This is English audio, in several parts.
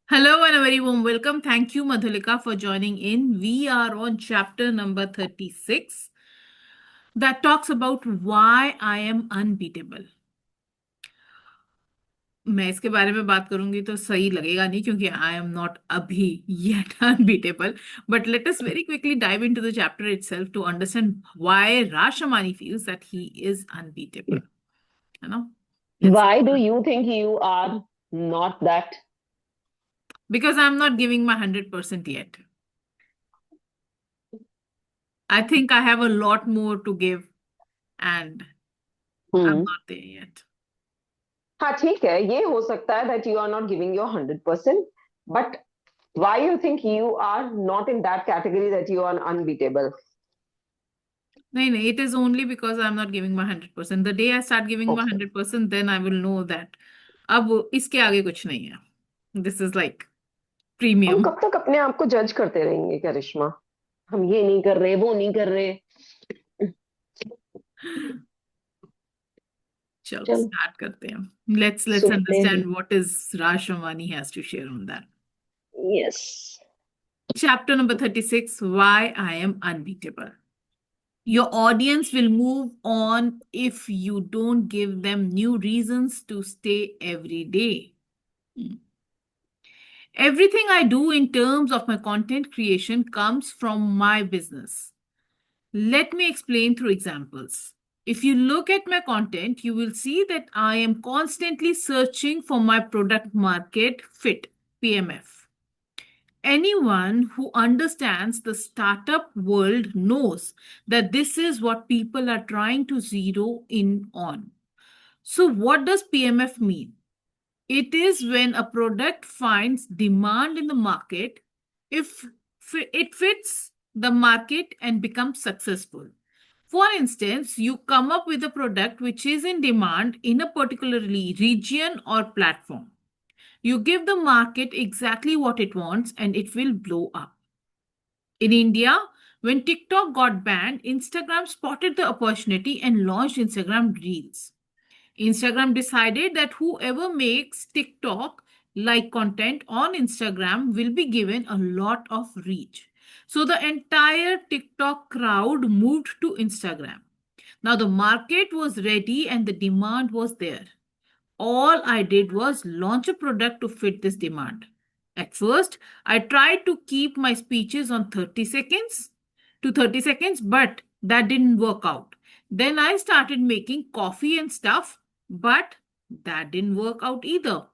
Hello and a very warm welcome. Thank you, Madhulika, for joining in. We are on chapter number 36 that talks about why I am unbeatable. मैं इसके बारे में बात करूंगी तो सही लगेगा नहीं क्योंकि आई एम नॉट अभी yet unbeatable. But let us very quickly dive into the chapter itself to understand why Rashamani feels that he is unbeatable. You know, let's Why do you think you are not that? because I'm not giving my 100% yet. I think I have a lot more to give and I'm Hmm. not there yet. हाँ ठीक है ये हो सकता है that you are not giving your 100%, but why you think you are not in that category that you are unbeatable? नहीं नहीं, it is only because I'm not giving my 100%. The day I start giving my Okay. 100%, then I will know that अब इसके आगे कुछ नहीं है. This is like हम premium. कब तक अपने आप को जज करते रहेंगे करिश्मा? हम ये नहीं कर रहे वो नहीं कर रहे. चलो चलो start करते हैं. Let's सुनते हैं. understand what is Raj Shamani has to share on that. Yes. Chapter number 36, Why I Am Unbeatable. Your audience will move on if you don't give them new reasons to stay every day. Everything I do in terms of my content creation comes from my business. Let me explain through examples. If you look at my content, you will see that I am constantly searching for my product market fit, PMF. Anyone who understands the startup world knows that this is what people are trying to zero in on. So, what does PMF mean? It is when a product finds demand in the market, if it fits the market and becomes successful. For instance, you come up with a product which is in demand in a particularly region or platform. You give the market exactly what it wants and it will blow up. In India, when TikTok got banned, Instagram spotted the opportunity and launched Instagram Reels. Instagram decided that whoever makes TikTok like content on Instagram will be given a lot of reach. So the entire TikTok crowd moved to Instagram. Now the market was ready and the demand was there. All I did was launch a product to fit this demand. At first, I tried to keep my speeches on 30 seconds, but that didn't work out. Then I started making coffee and stuff, but that didn't work out either.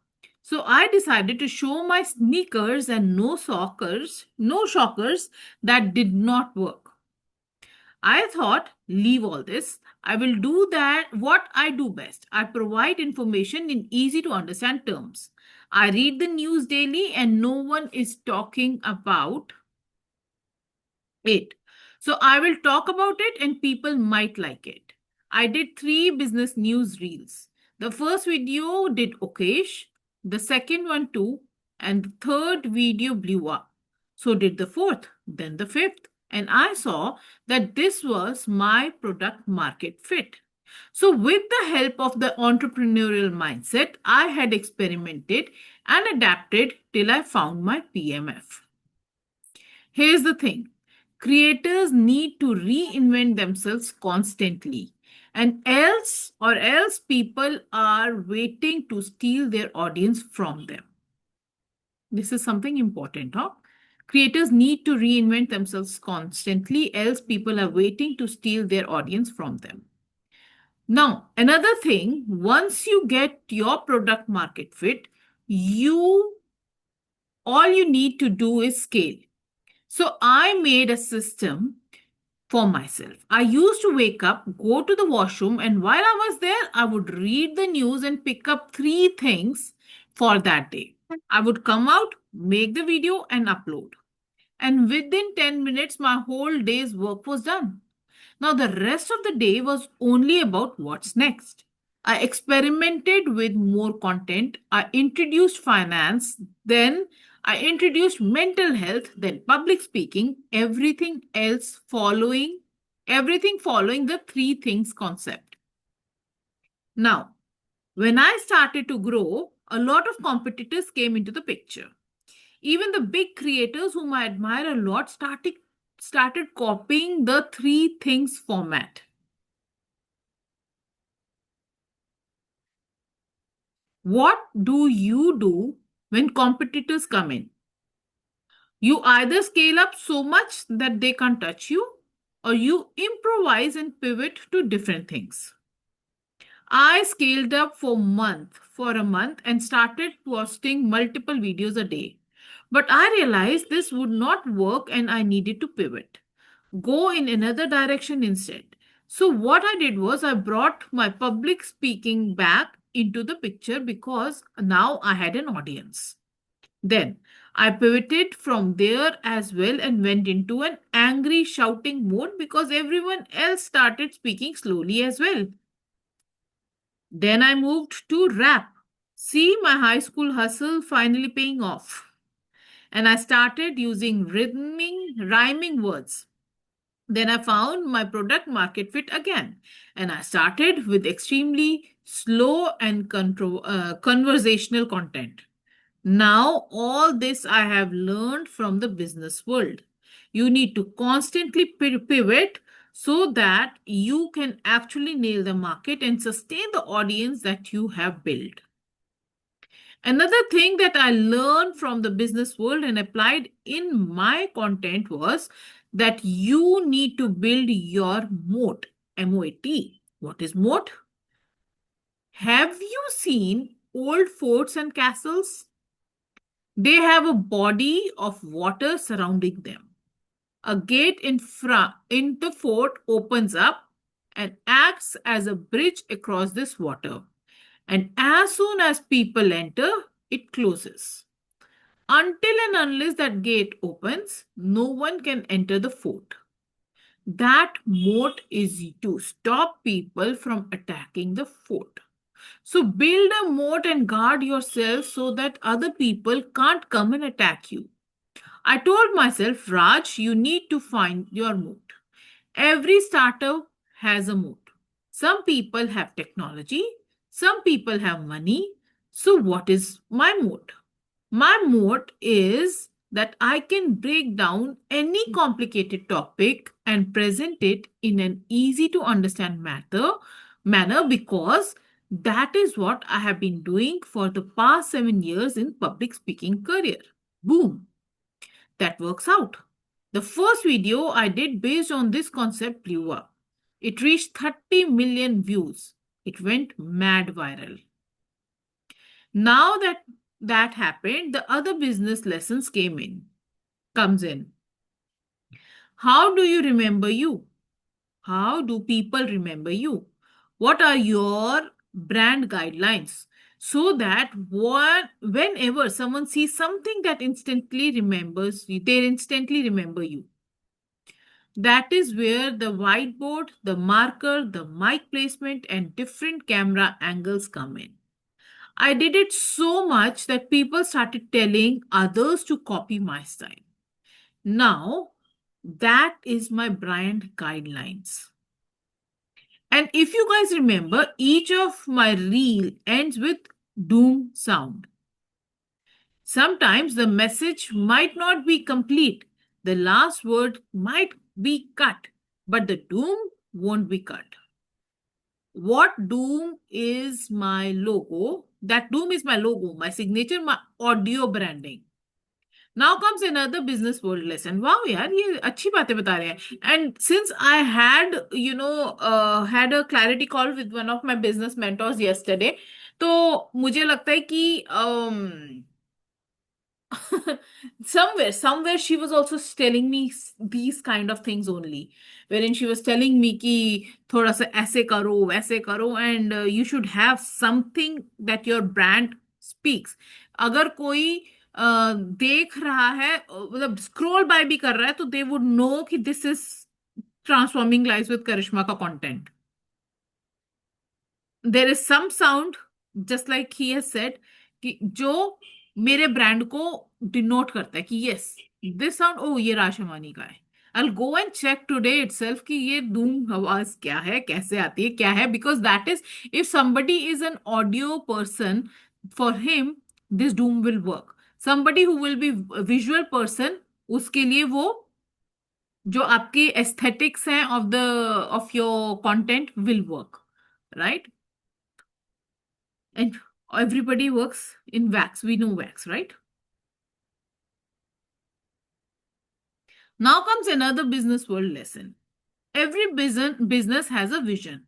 So I decided to show my sneakers and no shockers, that did not work. I thought, leave all this. I will do that what I do best. I provide information in easy to understand terms. I read the news daily and no one is talking about it. So I will talk about it and people might like it. I did 3 business news reels. The first video did okayish, the second one too, and the third video blew up. So did the fourth, then the fifth, and I saw that this was my product market fit. So, with the help of the entrepreneurial mindset, I had experimented and adapted till I found my PMF. Here's the thing, creators need to reinvent themselves constantly, and else people are waiting to steal their audience from them. This is something important, huh? Creators need to reinvent themselves constantly, else people are waiting to steal their audience from them. Now, another thing, once you get your product market fit, you all you need to do is scale. So I made a system for myself. I used to wake up, go to the washroom, and while I was there, I would read the news and pick up 3 things for that day. I would come out, make the video, and upload. And within 10 minutes, my whole day's work was done. Now, the rest of the day was only about what's next. I experimented with more content. I introduced finance, then I introduced mental health, then public speaking, everything following the 3 things concept. Now, when I started to grow, a lot of competitors came into the picture. Even the big creators whom I admire a lot started copying the three things format. What do you do when competitors come in? You either scale up so much that they can't touch you, or you improvise and pivot to different things. I scaled up for a month and started posting multiple videos a day. But I realized this would not work and I needed to pivot, go in another direction instead. So what I did was I brought my public speaking back into the picture because now I had an audience. Then I pivoted from there as well and went into an angry shouting mode because everyone else started speaking slowly as well. Then I moved to rap. See my high school hustle finally paying off. And I started using rhyming words. Then I found my product market fit again. And I started with extremely slow and conversational content. Now, all this I have learned from the business world. You need to constantly pivot so that you can actually nail the market and sustain the audience that you have built. Another thing that I learned from the business world and applied in my content was that you need to build your moat. MOAT. What is moat? Have you seen old forts and castles? They have a body of water surrounding them. A gate in the fort opens up and acts as a bridge across this water. And as soon as people enter, it closes. Until and unless that gate opens, no one can enter the fort. That moat is to stop people from attacking the fort. So build a moat and guard yourself so that other people can't come and attack you. I told myself, Raj, you need to find your moat. Every startup has a moat. Some people have technology, some people have money. So, what is my moat? My moat is that I can break down any complicated topic and present it in an easy to understand manner because that is what I have been doing for the past 7 years in public speaking career. Boom. That works out. The first video I did based on this concept blew up. It reached 30 million views. It went mad viral. Now that happened, the other business lessons comes in. How do you remember you? How do people remember you? What are your brand guidelines? So that whenever someone sees something that instantly remembers you, they instantly remember you. That is where the whiteboard, the marker, the mic placement, and different camera angles come in. I did it so much that people started telling others to copy my style. Now, that is my brand guidelines. And if you guys remember, each of my reel ends with doom sound. Sometimes the message might not be complete. The last word might be cut, but the doom won't be cut. What doom is my logo? That doom is my logo, my signature, my audio branding. Now comes another business world lesson. Wow, yaar, ये अच्छी बातें बता रहे हैं. And since I had, had a clarity call with one of my business mentors yesterday, तो मुझे लगता है कि somewhere she was also telling me these kind of things only, wherein she was telling me कि थोड़ा सा ऐसे करो वैसे करो and you should have something that your brand speaks. अगर कोई देख रहा है मतलब स्क्रॉल बाय भी कर रहा है तो they would know कि this is transforming lives with करिश्मा का content. There is some sound just like he has said कि जो मेरे ब्रांड को डिनोट करता है कि यस दिस साउंड ओ ये राशमानी का है. I'll go and check today itself कि ये धूम आवाज क्या है, कैसे आती है, क्या है, because that is if somebody is an audio person, for him this doom will work. somebody who will be a visual person, उसके लिए वो जो आपके एस्थेटिक्स हैं of your content will work, right? And everybody works in wax, we know wax, right? Now comes another business world lesson. Every business has a vision.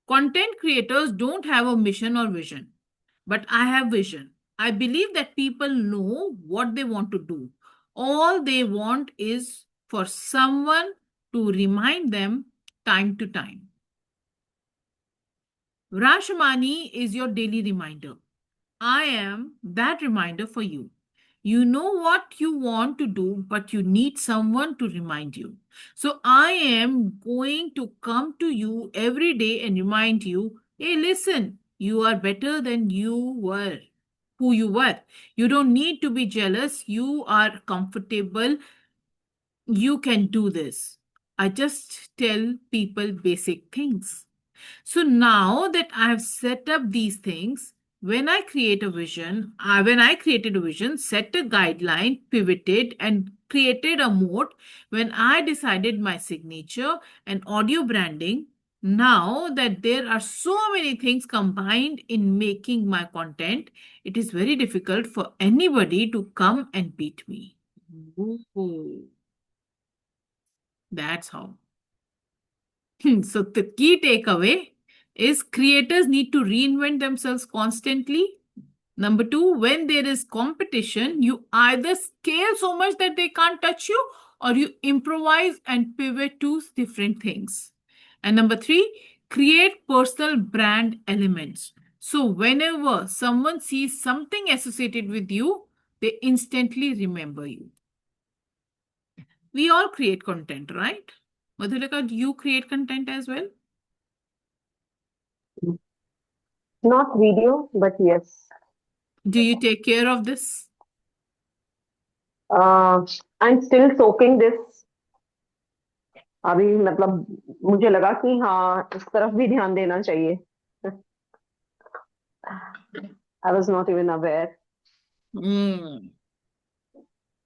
Content creators don't have a mission or vision, but I have vision. I believe that people know what they want to do. All they want is for someone to remind them time to time. Rashmani is your daily reminder. I am that reminder for you. You know what you want to do, but you need someone to remind you. So I am going to come to you every day and remind you, hey, listen, you are better than you were, who you were. You don't need to be jealous. You are comfortable. You can do this. I just tell people basic things. So now that I have set up these things, when I created a vision, set a guideline, pivoted, and created a moat, when I decided my signature and audio branding, now that there are so many things combined in making my content, it is very difficult for anybody to come and beat me. Ooh, that's how. So the key takeaway is creators need to reinvent themselves constantly. Number two, when there is competition, you either scale so much that they can't touch you, or you improvise and pivot to different things. And number three, create personal brand elements. So whenever someone sees something associated with you, they instantly remember you. We all create content, right? Madhulika, do you create content as well? Not video, but yes. Do you take care of this? I'm still soaking this. अभी मतलब मुझे लगा कि हाँ इस तरफ भी ध्यान देना चाहिए. I was not even aware.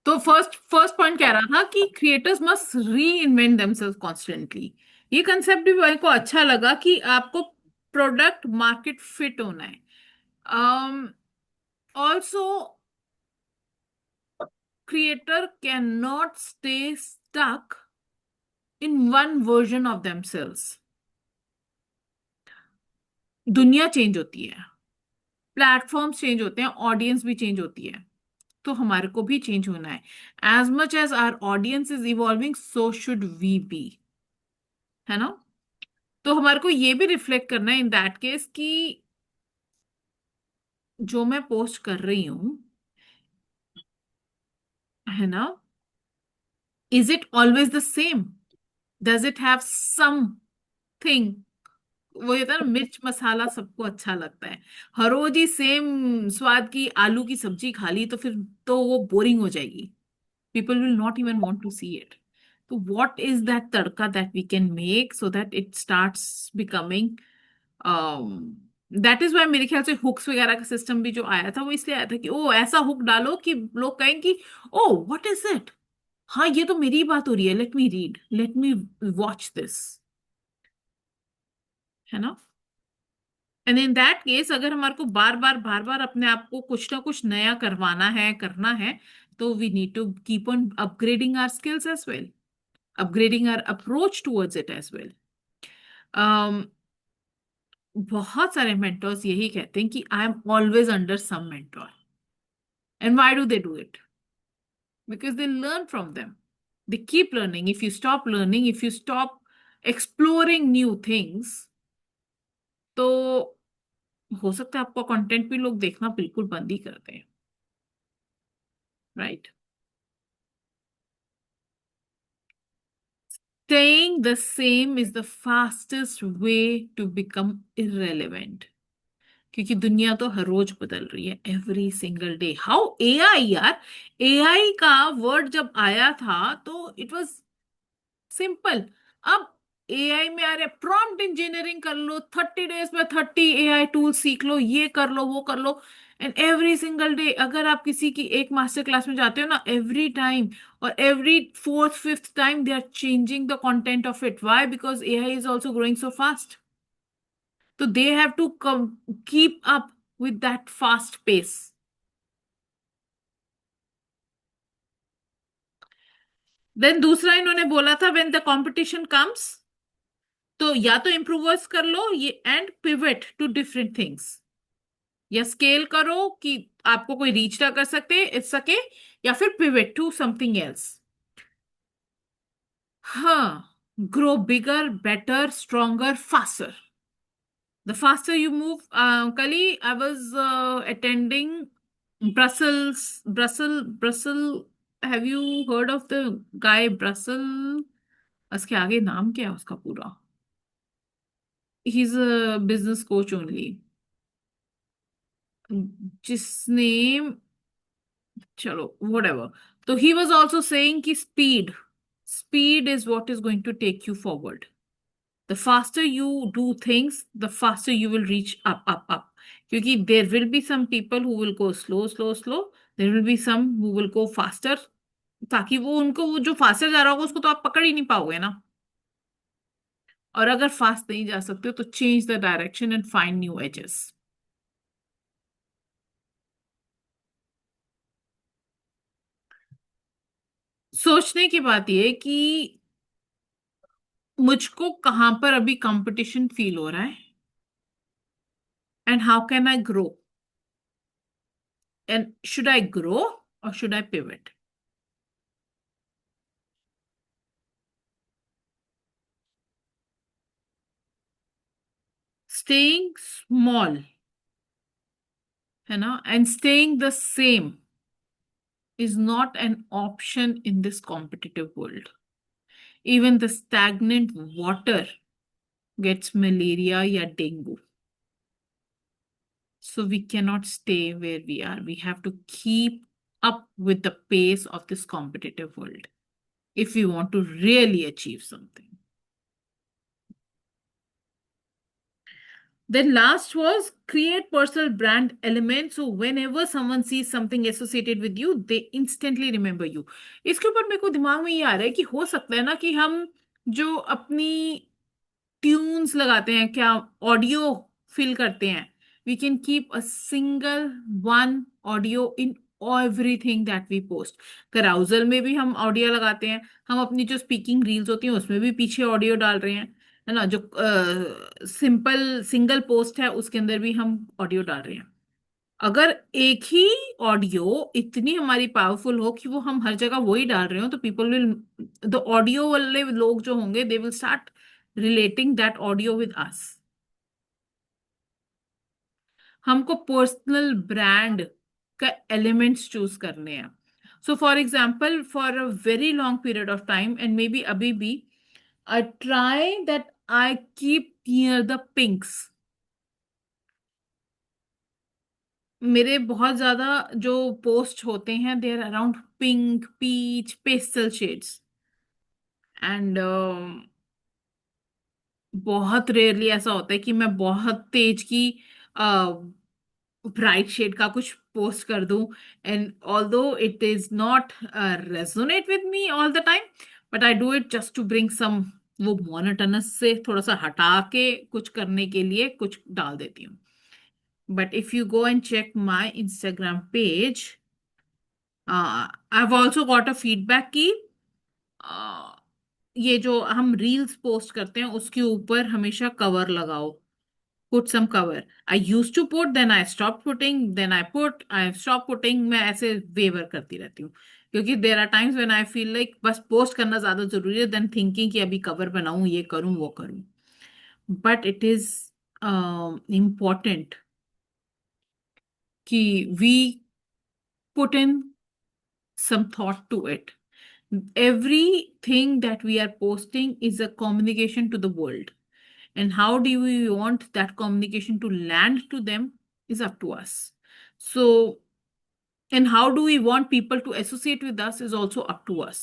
तो फर्स्ट पॉइंट कह रहा था कि क्रिएटर्स मस्ट री इन्वेंट देमसेल्व्स कॉन्स्टेंटली. ये कंसेप्ट भी मेरे को अच्छा लगा कि आपको प्रोडक्ट मार्केट फिट होना है. Also creator can not stay stuck in one version of themselves. दुनिया चेंज होती है, प्लेटफॉर्म्स चेंज होते हैं, ऑडियंस भी चेंज होती है, तो हमारे को भी चेंज होना है. As much as our audience is evolving, so should we be, है ना? तो हमारे को ये भी रिफ्लेक्ट करना है इन दैट केस कि जो मैं पोस्ट कर रही हूं, है ना, is it always the same? Does it have something? वो ये था ना, मिर्च मसाला सबको अच्छा लगता है. हर रोज ही सेम स्वाद की आलू की सब्जी खा ली तो फिर तो वो बोरिंग हो जाएगी. People will not even want to see it. So what is that tadka that we can make so that it starts becoming that is why मेरे ख्याल से हुक्स वगैरह का सिस्टम भी जो आया था वो इसलिए आया था कि ओ ऐसा हुक डालो कि लोग कहें कि ओ व्हाट इज इट, हाँ ये तो मेरी बात हो रही है, let me read, let me watch this, है ना? एंड इन दैट केस अगर हमारे को बार बार अपने आप को कुछ ना कुछ नया करवाना है, करना है, तो we need to keep on upgrading our skills as well, upgrading our approach towards it as well. बहुत सारे mentors यही कहते हैं कि I am always under some mentor. And why do they do it? Because they learn from them. They keep learning. If you stop learning, if you stop exploring new things, तो हो सकता है आपका content भी लोग देखना बिल्कुल बंद ही कर दें, right? Staying the same is the fastest way to become irrelevant. क्योंकि दुनिया तो हर रोज बदल रही है, every single day. How AI यार, एआई का वर्ड जब आया था तो इट वाज सिंपल. अब एआई में आ रहे, प्रॉम्प्ट इंजीनियरिंग कर लो, 30 days में 30 एआई टूल सीख लो, ये कर लो, वो कर लो। एंड एवरी सिंगल डे अगर आप किसी की एक मास्टर क्लास में जाते हो ना, एवरी टाइम और every fourth fifth time they are changing the content of it. Why? Because AI is also growing so fast, तो they have to keep up with that fast pace. Then दूसरा इन्होंने बोला था, when the competition comes, तो या तो improvers कर लो ये and pivot to different things, या स्केल करो कि आपको कोई रीच ना कर सके, या फिर पिवट टू समथिंग एल्स। हाँ, grow bigger, better, stronger, faster. The faster you move, Kali, I was attending Brussels. Have you heard of the guy Brussels? उसके आगे नाम क्या है उसका पूरा? He's a business coach only. जिसने, चलो whatever. तो he was also saying कि speed is what is going to take you forward. The faster you do things, the faster you will reach up. क्योंकि there will be some people who will go slow. There will be some who will go faster. ताकि वो जो faster जा रहा होगा उसको तो आप पकड़ ही नहीं पाओगे ना। और अगर फास्ट नहीं जा सकते हो तो change the direction and find new edges. सोचने की बात यह है कि मुझको कहां पर अभी कंपटीशन फील हो रहा है, and how can I grow, and should I grow और should I pivot. Staying small, है ना, and staying the same is not an option in this competitive world. Even the stagnant water gets malaria या dengue. So we cannot stay where we are. We have to keep up with the pace of this competitive world if we want to really achieve something. Then last was create personal brand elements. So whenever someone sees something associated with you, they instantly remember you. इसके ऊपर मेरे को दिमाग में ये आ रहा है कि हो सकता है ना कि हम जो अपनी ट्यून्स लगाते हैं, क्या ऑडियो फिल करते हैं, we can keep a single one audio in everything that we post. Carousel में भी हम ऑडियो लगाते हैं, हम अपनी जो स्पीकिंग रील्स होती हैं उसमें भी पीछे ऑडियो डाल रहे हैं, है ना, जो सिंपल सिंगल पोस्ट है उसके अंदर भी हम ऑडियो डाल रहे हैं। अगर एक ही ऑडियो इतनी हमारी पावरफुल हो कि वो हम हर जगह वही डाल रहे हो, तो पीपल विल, द ऑडियो वाले लोग जो होंगे, they will start relating that audio with us. हमको पर्सनल ब्रांड का एलिमेंट्स चूज करने हैं। So for example, for a very long period of time and maybe अभी भी, I try that I keep near the pinks. मेरे बहुत ज्यादा जो पोस्ट होते हैं they are around pink, peach, pastel shades, and बहुत रेयरली ऐसा होता है कि मैं बहुत तेज की ब्राइट शेड का कुछ पोस्ट कर दूं, and although it is not resonate with me all the time, but I do it just to bring some, वो मोनोटोनस से थोड़ा सा हटा के कुछ करने के लिए कुछ डाल देती हूँ। But if you go and check my Instagram page, I have also got a feedback की ये जो हम रील्स पोस्ट करते हैं उसके ऊपर हमेशा कवर लगाओ, put some cover. I used to put, then I stopped putting, then I put, I stopped putting. मैं ऐसे वेवर करती रहती हूँ, क्योंकि there are times when I feel like बस पोस्ट करना ज्यादा जरूरी है than thinking कि अभी कवर बनाऊं, ये करूं, वो करूं। But it is important कि we put in some thought to it. Everything that we are posting is a communication to the world. And how do we want that communication to land to them is up to us. So, and how do we want people to associate with us is also up to us.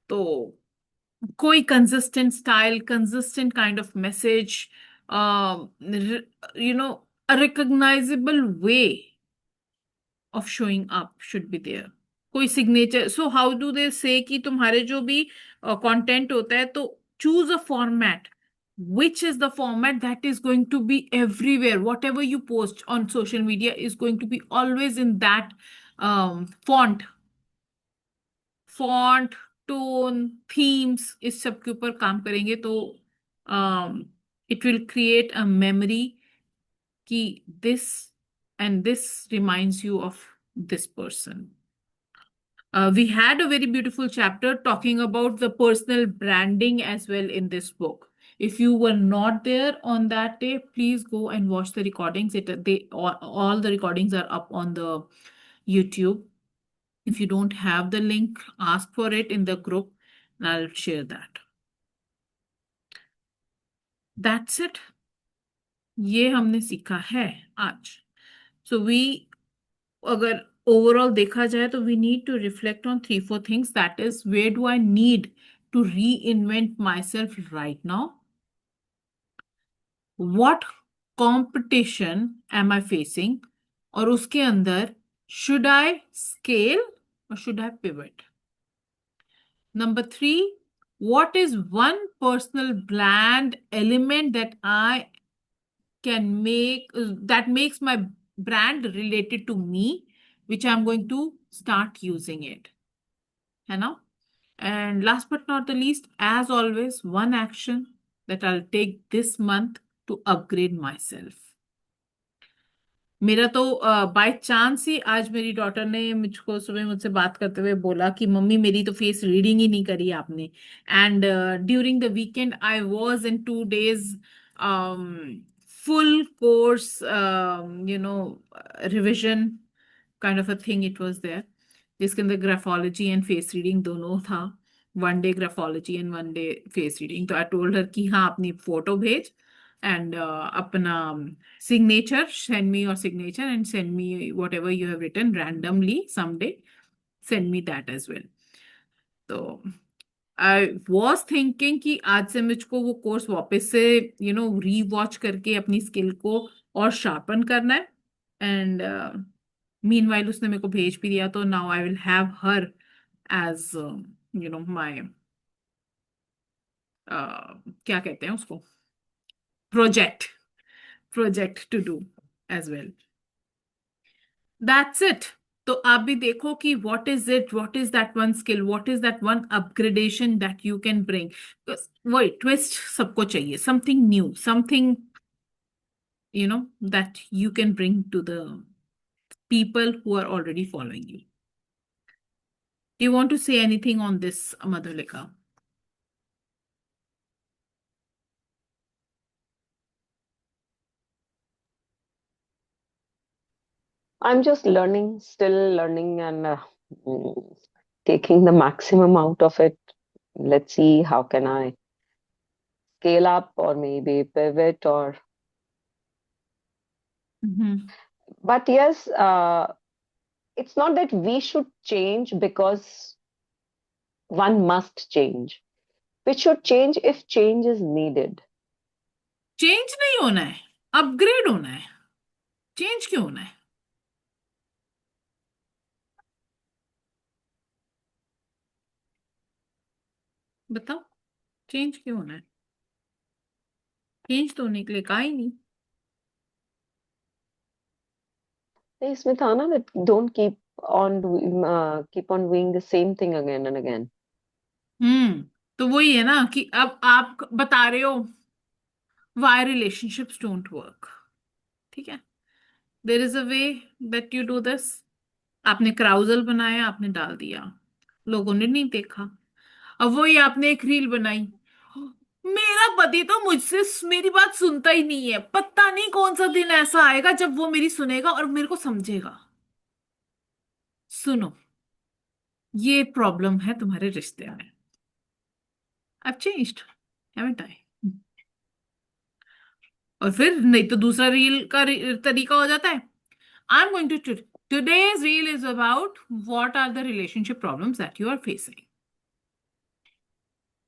So, कोई consistent style, consistent kind of message, you know, a recognizable way of showing up should be there. कोई signature. So how do they say कि तुम्हारे जो भी content होता है, तो choose a format. Which is the format that is going to be everywhere? Whatever you post on social media is going to be always in that font, tone, themes, इस सब के ऊपर काम करेंगे तो it will create a memory कि this and this reminds you of this person. We had a very beautiful chapter talking about the personal branding as well in this book. If you were not there on that day, please go and watch the recordings. All the recordings are up on the YouTube. If you don't have the link, ask for it in the group and I'll share that. That's it. ये हमने सीखा है आज. So we, अगर overall देखा जाए तो we need to reflect on 3-4 things. That is, where do I need to reinvent myself right now? What competition am I facing? और उसके अंदर, should I scale or should I pivot? Number 3, what is one personal brand element that I can make that makes my brand related to me, which I'm going to start using it? You know? And last but not the least, as always, one action that I'll take this month to upgrade myself. मेरा तो by chance ही आज मेरी daughter ने मुझको सुबह मुझसे बात करते हुए बोला कि मम्मी मेरी तो फेस रीडिंग ही नहीं करी आपने. And during the weekend I was in 2 days full course, revision kind of a thing it was there, जिसके अंदर ग्राफोलॉजी एंड फेस रीडिंग दोनों था. 1 day graphology and 1 day face reading. तो आई टोल्ड हर कि हाँ अपनी photo भेज and अपना signature, send me your signature and send me whatever you have written randomly someday, send me that as well. तो I was thinking कि आज से मुझको वो कोर्स वापस से रीवॉच करके अपनी स्किल को और शार्पन करना है. एंड मीनवाइल उसने मेरे को भेज भी दिया, तो now I will have her as my क्या कहते हैं उसको, project to do as well. That's it. तो आप भी देखो कि what is that one skill, what is that one upgradation that you can bring. वही twist सबको चाहिए, something new, something that you can bring to the people who are already following you. Do you want to say anything on this, Madhulika? I'm just learning, still learning, and taking the maximum out of it. Let's see how can I scale up or maybe pivot or. But yes, it's not that we should change because one must change. We should change if change is needed. Change नहीं होना है, upgrade होना है. Change क्यों होना है? बताओ, change क्यों होना है? चेंज तो होने के लिए कहा ही नहीं. इसमें था ना that don't keep on doing the same thing again and again. तो वही है ना कि अब आप बता रहे हो why relationships don't work. ठीक है, there is a way that you do this. आपने क्राउजल बनाया, आपने डाल दिया, लोगों ने नहीं देखा. अब वही आपने एक रील बनाई, मेरा पति तो मुझसे मेरी बात सुनता ही नहीं है, पता नहीं कौन सा दिन ऐसा आएगा जब वो मेरी सुनेगा और मेरे को समझेगा. सुनो, ये प्रॉब्लम है तुम्हारे रिश्ते में. I've changed, haven't I? और फिर नहीं तो दूसरा रील का तरीका हो जाता है. I'm going to today's reel is about what are the relationship problems that you are facing.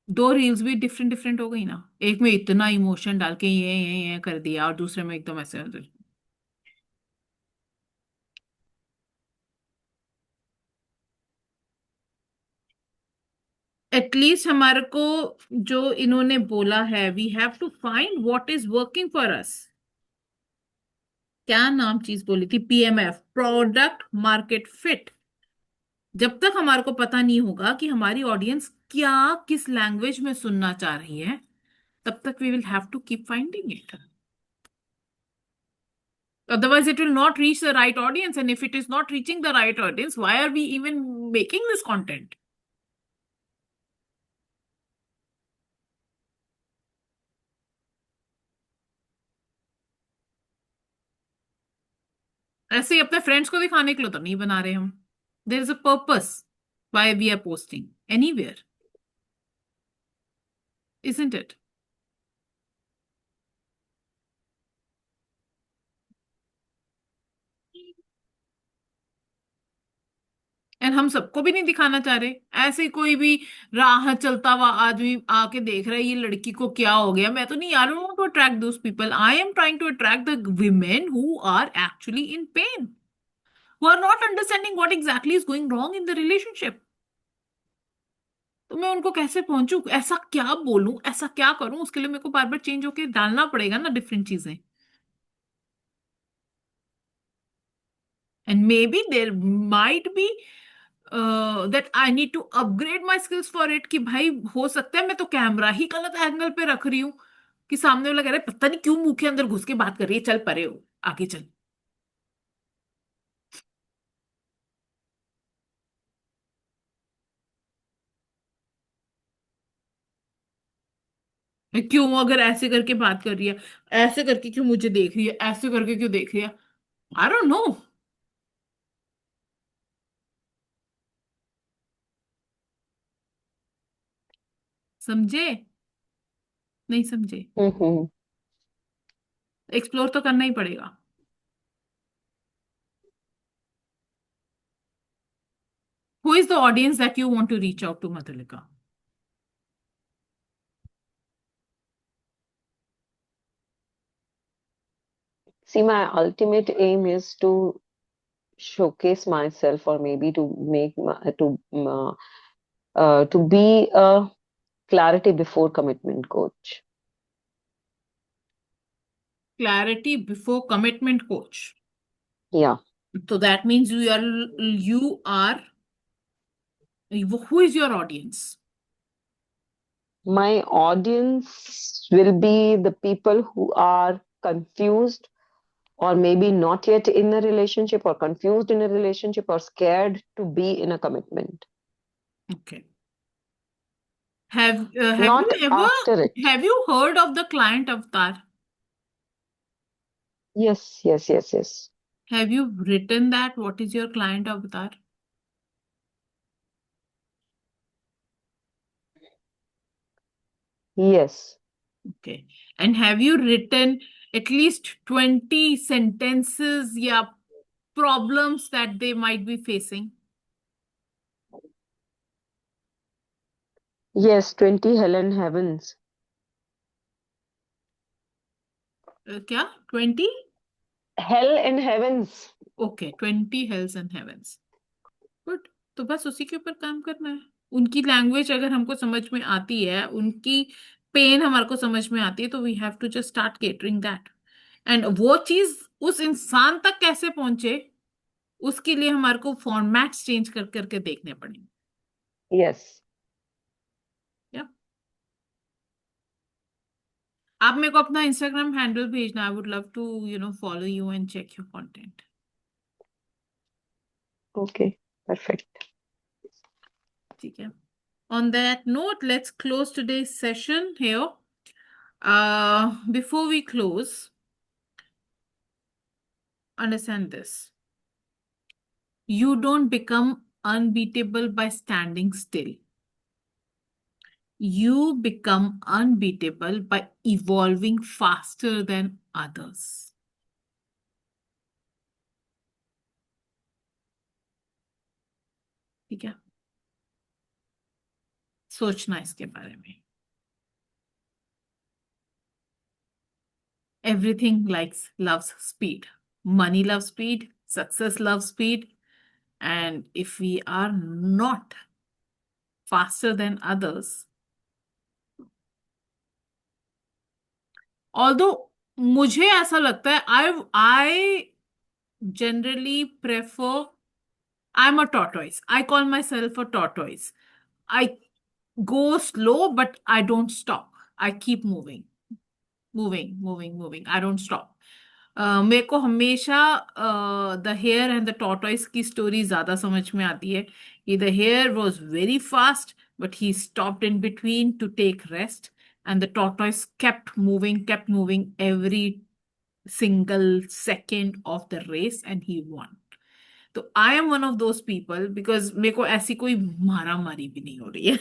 दो रील्स भी डिफरेंट डिफरेंट हो गई ना, एक में इतना इमोशन डाल के ये कर दिया और दूसरे में एकदम ऐसे एटलीस्ट हमारे को जो इन्होंने बोला है, we have to find what is working for us. क्या नाम चीज बोली थी, पीएमएफ, प्रोडक्ट मार्केट फिट। जब तक हमारे को पता नहीं होगा कि हमारी ऑडियंस क्या किस लैंग्वेज में सुनना चाह रही है, तब तक we will have to keep finding it. Otherwise, it will not reach the right audience. And if it is not reaching the right audience, why are we even making this content? ऐसे ही अपने friends को दिखाने के लिए तो नहीं बना रहे हम। There is a purpose why we are posting anywhere, isn't it? And हम सबको भी नहीं दिखाना चाह रहे। ऐसे कोई भी राह चलता हुआ आदमी आके देख रहा है ये लड़की को क्या हो गया, मैं तो नहीं, I don't want to attract those people, I am trying to attract the women who are actually in pain, who are not understanding what exactly is going wrong in the relationship। तो मैं उनको कैसे पहुंचू, ऐसा क्या बोलूं, ऐसा क्या करूं, उसके लिए मेरे को बार बार चेंज होके डालना पड़ेगा ना डिफरेंट चीजें। And maybe there might be that I need to upgrade my skills for it, कि भाई हो सकता है मैं तो कैमरा ही गलत एंगल पे रख रही हूँ, कि सामने वाला कह रहा है पता नहीं क्यों मुंह के अंदर घुस के बात कर रही है, चल परे हो, आगे चल। क्यों अगर ऐसे करके बात कर रही है, ऐसे करके क्यों मुझे देख रही है, ऐसे करके क्यों देख रही है, आई डोंट नो। समझे, नहीं समझे? Mm-hmm. एक्सप्लोर तो करना ही पड़ेगा। Who is the audience that you want to reach out to, Madhulika? See, my ultimate aim is to showcase myself, or maybe to make to be a clarity before commitment coach. Clarity before commitment coach. Yeah, So that means who is your audience? my audience will be the people who are confused, or maybe not yet in a relationship, or confused in a relationship, or scared to be in a commitment. Okay. Have Not you ever after it. have you heard of the client avatar? Yes, yes, yes, yes. Have you written that? What is your client avatar? Yes. Okay. And have you written at least 20 sentences, yeah, problems that they might be facing? Yes, 20 hell and heavens. क्या 20? Hell and heavens. Okay, 20 hells and heavens. Good. तो बस उसी के ऊपर काम करना है। उनकी लैंग्वेज अगर हमको समझ में आती है, उनकी पेन हमारे को समझ में आती है, तो we have to just start catering that. एंड वो चीज उस इंसान तक कैसे पहुंचे, उसके लिए हमारे को फॉर्मेट्स चेंज कर करके देखने पड़ेंगे। Yes. या आप मेरे को अपना इंस्टाग्राम हैंडल भेजना, I would love to follow you and check your content. Okay. Perfect. ठीक है। On that note, let's close today's session here. Before we close, understand this. You don't become unbeatable by standing still. You become unbeatable by evolving faster than others. ठीक है? सोचना इसके बारे में. Everything likes loves speed. Money loves speed, success loves speed, and if we are not faster than others, although मुझे ऐसा लगता है I generally prefer, I'm a tortoise. I call myself a tortoise. I go slow, but I don't stop. I keep moving, moving, moving, moving. I don't stop. मेरे को हमेशा the hare and the tortoise की story ज्यादा समझ में आती है कि the hare was very fast but he stopped in between to take rest and the tortoise kept moving every single second of the race and he won. तो I am one of those people because मेरे को ऐसी कोई मारा मारी भी नहीं हो रही है.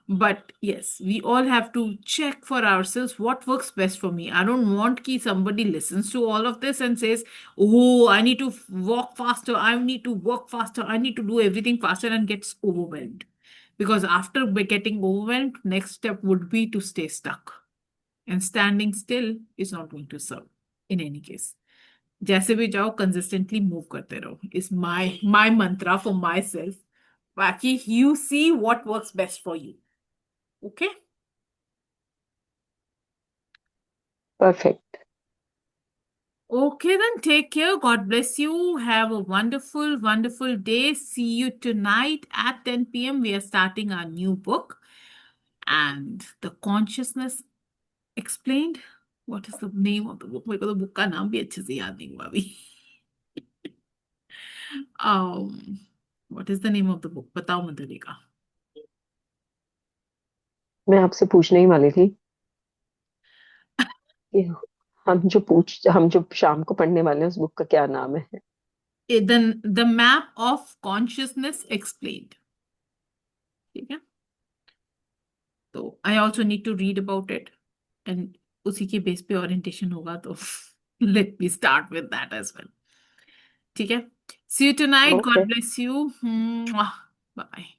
But yes, we all have to check for ourselves what works best for me. I don't want ki somebody listens to all of this and says, "Oh, I need to walk faster. I need to work faster. I need to do everything faster," and gets overwhelmed. Because after getting overwhelmed, next step would be to stay stuck. And standing still is not going to serve in any case. जैसे भी जाओ consistently move करते रहो is my mantra for myself. बाकी you see what works best for you. Okay. Perfect. Okay, then take care. God bless you. Have a wonderful, wonderful day. See you tonight at 10 p.m. We are starting our new book. And the consciousness explained. What is the name of the book? मेरे को तो book का नाम भी अच्छे से याद नहीं हुआ अभी. What is the name of the book? बताओ मंदलिका. मैं आपसे पूछने ही वाली थी कि हम जो शाम को पढ़ने वाले हैं उस बुक का क्या नाम है. The Map of Consciousness Explained. ठीक है. तो I also need to read about it. And उसी के बेस पे ओरिएंटेशन होगा तो let me start with that as well. ठीक है. See you tonight. God Okay. bless you. Bye.